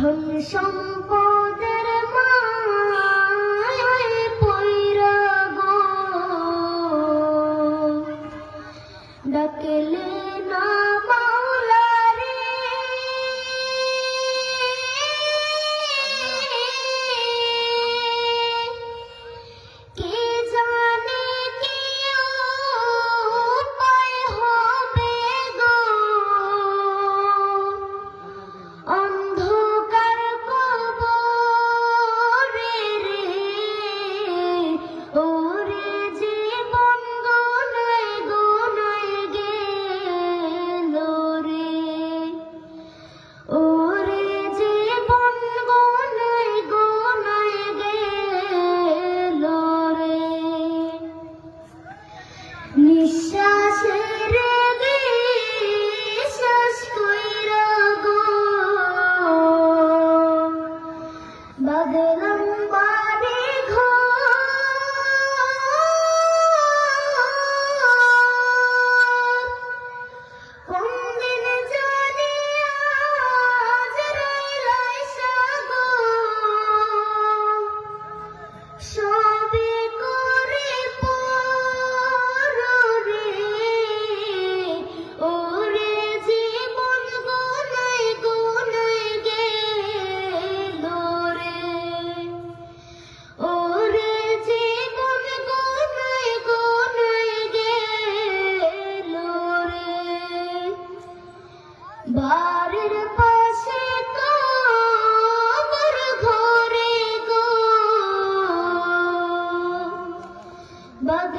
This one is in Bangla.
ধন সম্পদের মায়ায় পইরা গো ডাকলে না মাওলারে কে জানে কি উপায় হবে গো অন্ধকার কবরে রে ওরে জীবন গোনায় গোনায় গেল রে ওরে জীবন গোনায় গোনায় গেল রে নিঃশ্বাসের বিশ্বাস কইরা গো বাগলাম বাড়ি ঘর কোনদিন জানি আজ রইলাইসা গো সবে করে পরে ওরে জীবন গোনায় গোনায় গেল রে ওরে জীবন গোনায় গোনায় গেল রে বাড়ির পাশে কবর ঘরে গো বাগ